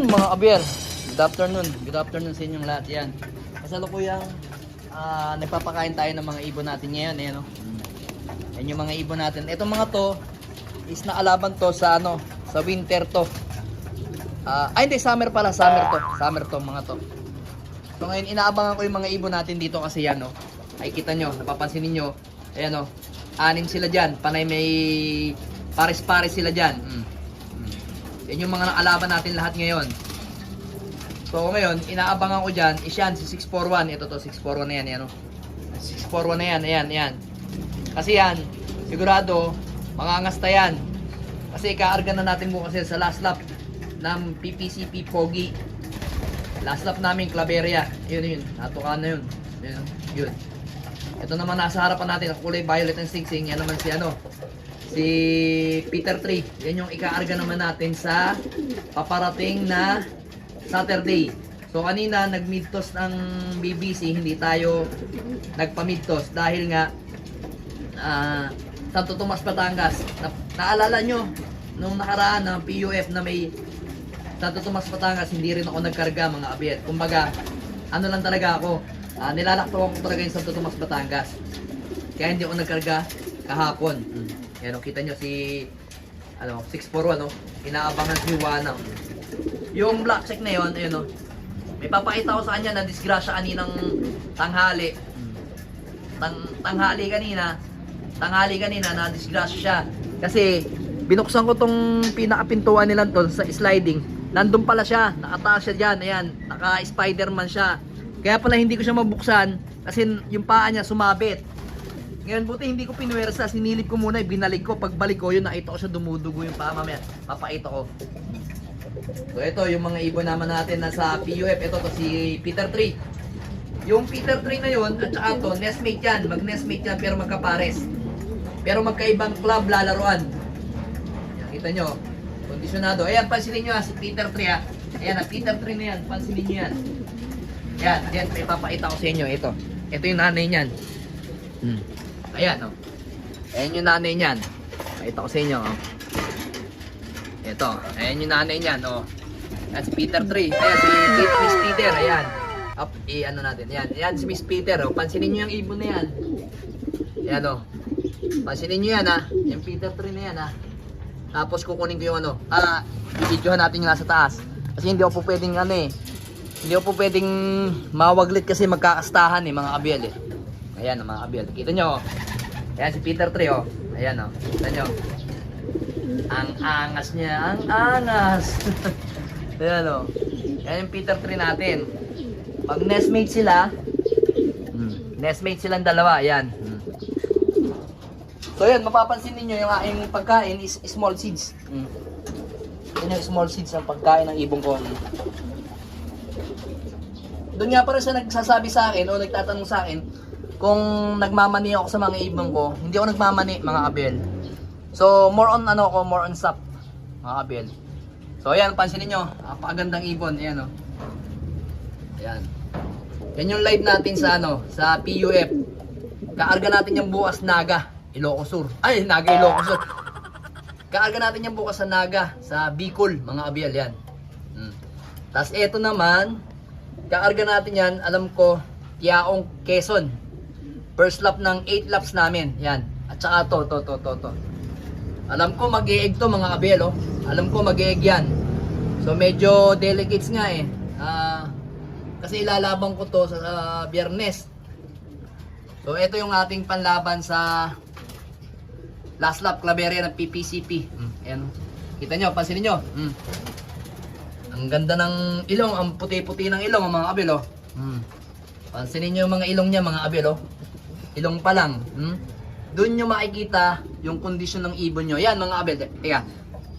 afternoon mga kabiyel. Good afternoon. Good afternoon sa inyong lahat. Yan. Kasalukuyang nagpapakain tayo ng mga ibon natin ngayon. Ayan, no? Yan yung mga ibon natin. Itong mga to is nakalaban to sa sa winter to. Hindi, summer pala. Summer to. Summer to mga to. So ngayon inaabangan ko yung mga ibon natin dito kasi yan, no. Ay kita nyo, napapansin niyo. Ayan, no. 6 sila diyan. Panay may pares-pares sila diyan. Yan yung mga nakalaban natin lahat ngayon. So ngayon, inaabangan ko dyan is yan, si 641. Ito to, 641 na yan, yan, no? 641 na yan, ayan, ayan. Kasi yan, sigurado, mangangasta yan. Kasi ikaarga na natin bukas sa last lap ng PPCP Pogi. Last lap namin, Claveria. Yun, natuka na yun. Yun. Ito naman nasa harapan natin, ang kulay violet and singsing. Yan naman si Peter 3. Yan yung ikaarga naman natin sa paparating na Saturday. So kanina nag-midtoss ng BBC, hindi tayo nagpa-midtoss dahil nga Santo Tomas, Batangas. Naalala nyo nung nakaraan ng PUF na may Santo Tomas, Batangas, hindi rin ako nagkarga mga abiyet. Kumbaga, ano lang talaga ako, nilalaktawan ko talaga yung Santo Tomas, Batangas. Kaya hindi ako nagkarga kahapon. Yan, kita nyo si 641, inaabangan si Juana. Yung black check na yun, ayun, may papakita ko sa kanya na disgrasya kaninang tanghali. Tanghali kanina na disgrasya siya. Kasi binuksan ko tong pinakapintuan nila to sa sliding. Nandun pala siya, nakataas siya dyan, ayan, naka-Spiderman siya. Kaya pala hindi ko siya mabuksan kasi yung paa niya sumabit. Ngayon buti hindi ko pinuwersa, sinilip ko muna, binalik ko. Pagbalik ko, yun nakita ko siya dumudugo yung paa, mamaya papakita ko. So ito yung mga ibon naman natin na sa PUF. Ito to si Peter 3. Yung Peter 3 na yun at saka to, nestmate yan. Mag-nestmate yan pero magkapares. Pero magkaibang club lalaruan. Yan, kita nyo, kondisyonado. Ayan, pansinin nyo si Peter 3 Ayan, Peter 3 na yan, pansinin nyo yan. Yan, may papakita ko sa inyo. Ito yung nanay niyan. Ayan, ayan yung nanay niyan. Pakita ko sa inyo, Ito, ayan yung nanay niyan, Ayan si Peter 3. Ayan si Miss Peter, ayan. Ano natin, ayan si Miss Peter, pansinin nyo yung ibon na yan. Ayan, pansinin nyo yan, yung Peter 3 na yan, Tapos kukunin ko yung i-videohan natin yung nasa taas. Kasi hindi ako po pwedeng hindi ako po pwedeng mawaglit kasi magkakastahan mga kabiel Ayan mga kabiel, kita nyo, ayan si Peter 3, ayan, kita nyo. Ang angas niya, ang angas. Ayan, yan yung Peter 3 natin. Pag nestmate sila, nestmate silang dalawa, ayan. So yan, mapapansin niyo yung aking pagkain is small seeds. Yan yung small seeds ang pagkain ng ibong ko. Doon nga pa rin siya nagsasabi sa akin o nagtatanong sa akin kung nagmamani ako sa mga ibong ko. Hindi ako nagmamani mga kabel. So more on more on sap mga kabel. So ayan, pansinin nyo, napakagandang ibon. Ayan, ayan. Yan yung live natin sa sa PUF. Kaarga natin yung bukas Naga, Ilocos Sur. Ay, Naga, Ilocos Sur. Kaarga natin yung bukas sa Naga, sa Bicol, mga kabel, yan. Tapos eto naman, kaarga natin yan, alam ko, Tiaong, Quezon. First lap ng 8 laps namin, yan. At saka to. Alam ko mag-e-egg to mga kabel, Alam ko mag-e-egg yan. So medyo delicates nga kasi ilalaban ko to sa Biyernes. So ito yung ating panlaban sa last lap Claveria ng PPCP. Ayan. Kita nyo, pansinin nyo. Ang ganda ng ilong, ang puti-puti ng ilong mga kabel, Pansinin nyo yung mga ilong niya mga kabel, Ilong pa lang. Doon nyo makikita yung kondisyon ng ibon nyo. Yan mga kabel. Teka,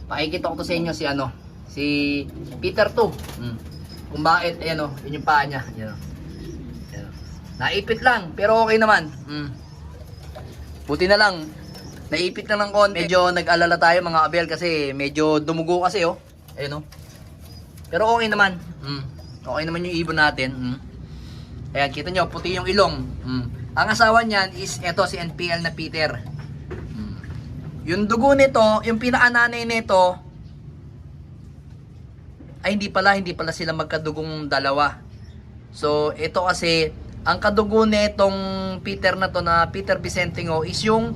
pakikita ko to sa inyo si Peter 2. Kung bakit, ayan yun yung paa niya. Ayan. Naipit lang, pero okay naman. Buti na lang, naipit lang ng konti. Medyo nag-alala tayo mga kabel kasi medyo dumugo kasi Ayan Pero okay naman. Okay naman yung ibon natin. Ayan, kita nyo, puti yung ilong. Ang asawa niyan is eto si NPL na Peter. Yung dugo nito, yung pinaka-nanay nito, Ay hindi pala sila magkadugong dalawa. So ito kasi ang kadugo nitong Peter na to na Peter Vicentingo is yung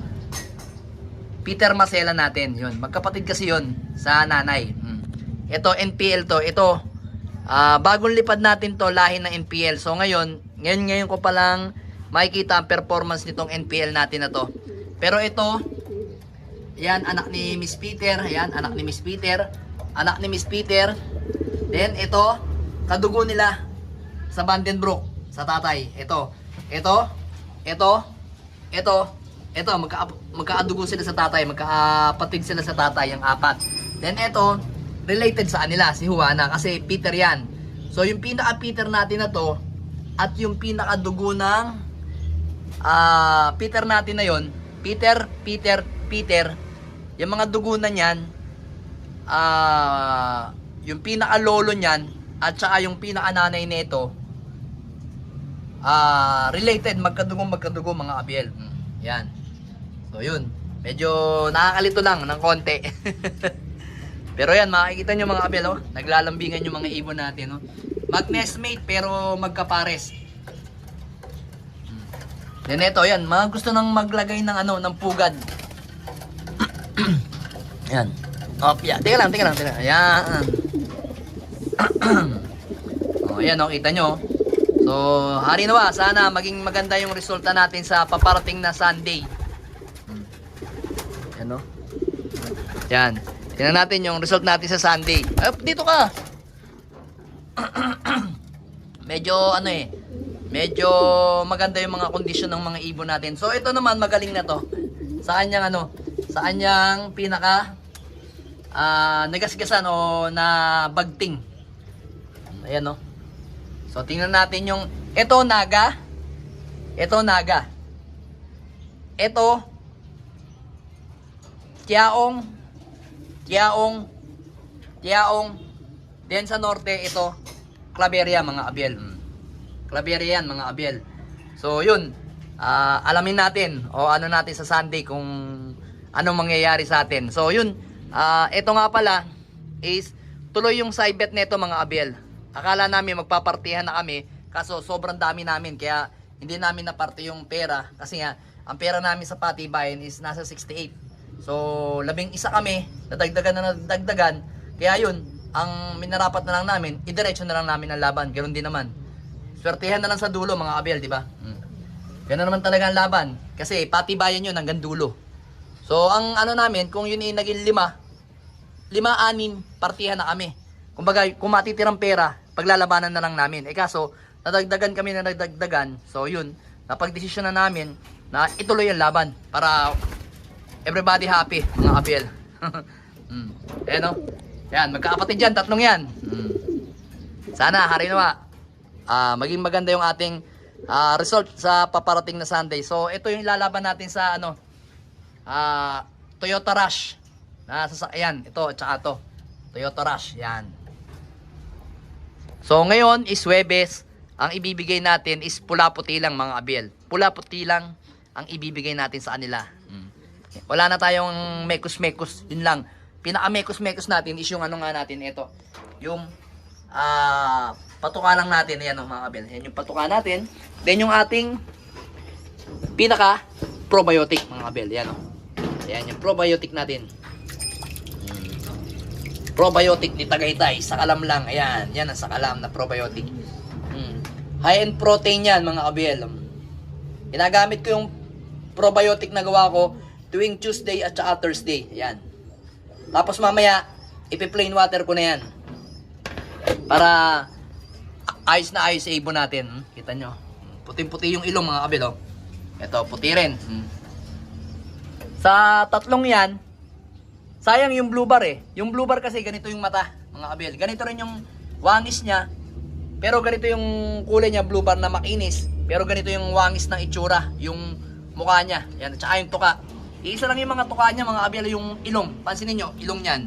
Peter Masela natin. Yun, magkapatid kasi yun sa nanay. Ito NPL to. Ito bagong lipad natin to, lahi ng NPL. So ngayon ko pa lang makikita ang performance nitong NPL natin na to. Pero ito, yan anak ni Miss Peter, yan anak ni Miss Peter, anak ni Miss Peter. Then ito, kadugo nila sa Vandenbroek, sa tatay. Ito, magkaadugo sila sa tatay, magkapatid sila sa tatay, yung apat. Then ito, related sa kanila, si Juana, kasi Peter yan. So yung pinaka-Peter natin na to, at yung pinaka-dugo ng Peter natin na yon, Peter, yung mga dugo na yan, yung pinaka-lolo niyan, at saka yung pinaka-nanay nito, related, magkadugo mga Abiel. Yan. So yun, medyo nakakalito lang ng konti. Pero yan, makikita nyo mga Abiel, oh, naglalambingan yung mga ibon natin, oh. Mag-nestmate pero magkapares. Then ito, yan, mga gusto nang maglagay ng ng pugad. Yan. Oh, yeah. Teka lang. Ayan. Oh, ayan, oh, kita nyo. So, hari nawa, sana maging maganda yung resulta natin sa paparating na Sunday. Yan, oh. Yan. Tingnan natin yung result natin sa Sunday. Ay, dito ka. Medyo maganda yung mga kondisyon ng mga ibon natin. So, ito naman, magaling na to. Sa kanyang pinaka nagasgasan o na bagting. Ayan, no. So tingnan natin yung ito naga. Ito tiyaong. Then sa norte ito Claveria mga Abiel. Claveria yan mga Abiel. So yun, alamin natin o ano natin sa Sunday kung anong mangyayari sa atin. So yun, ito nga pala is tuloy yung side bet nito mga Abiel. Akala namin magpapartihan na kami, kaso sobrang dami namin kaya hindi namin naparte yung pera kasi nga ang pera namin sa patibayan is nasa 68. So 11 kami, nadagdagan. Kaya yun, ang minarapat na lang namin, idiretso na lang namin ang laban. Ganoon din naman. Swertihan na lang sa dulo mga Abiel, di ba? Ganoon naman talaga ang laban kasi patibayan yun hanggang dulo. So ang namin, kung yun ay naging 5-6, partihan na kami. Kumbaga, kung matitirang pera, paglalabanan na lang namin. Kaso, nadagdagan kami na nadagdagan. So yun, napagdesisyon na namin na ituloy ang laban para everybody happy, mga Abiel. Ayan, no? Yan, magkakapatid dyan, tatlong yan. Sana, hari nawa, maging maganda yung ating result sa paparating na Sunday. So, ito yung ilalaban natin sa Toyota Rush. Ayan, ito, tsaka ito. Toyota Rush, yan. So, ngayon is Huwebes. Ang ibibigay natin is pula-puti lang mga Abiel. Pula-puti lang ang ibibigay natin sa kanila. Wala na tayong mekus-mekus. Yun lang. Pinaka-mekus-mekus natin is yung natin, ito. Yung patuka lang natin. Ayan mga Abiel. Yan yung patuka natin. Then yung ating pinaka-probiotic mga Abiel. Yan o. Ayan yung probiotic natin. Probiotic ni Tagaytay, sakalam lang. Ayan, yan ang sakalam na probiotic. High-end protein yan mga Abiel. Ginagamit ko yung probiotic na gawa ko tuwing Tuesday at saka Thursday. Ayan. Tapos mamaya, ipi-plain water ko na yan. Para ayos na ayos sa ibon natin. Kita nyo. Puting-puti yung ilong mga Abiel. Ito, puti rin. Sa tatlong yan, sayang yung blue bar eh. Yung blue bar kasi ganito yung mata, mga Abiel. Ganito rin yung wangis niya. Pero ganito yung kulay niya, blue bar na makinis. Pero ganito yung wangis ng itsura, yung mukha niya. Yan, tsaka yung tuka. Iisa lang yung mga tuka niya, mga Abiel, yung ilong. Pansinin nyo, ilong niyan.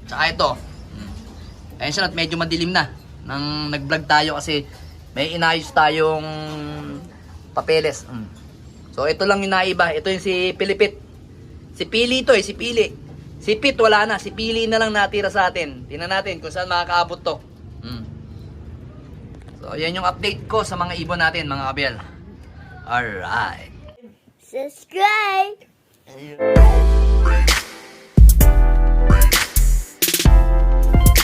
Tsaka ito. Ayan siya, medyo madilim na. Nang nag-vlog tayo kasi may inayos tayong papeles. So ito lang yung naiba. Ito yung si Pilipit. Si Pili ito si Pili. Si Pete wala na, si Pili na lang natira sa atin. Tingnan natin kung saan makakaabot to. So, yan yung update ko sa mga ibon natin, mga kabel. Alright. Subscribe!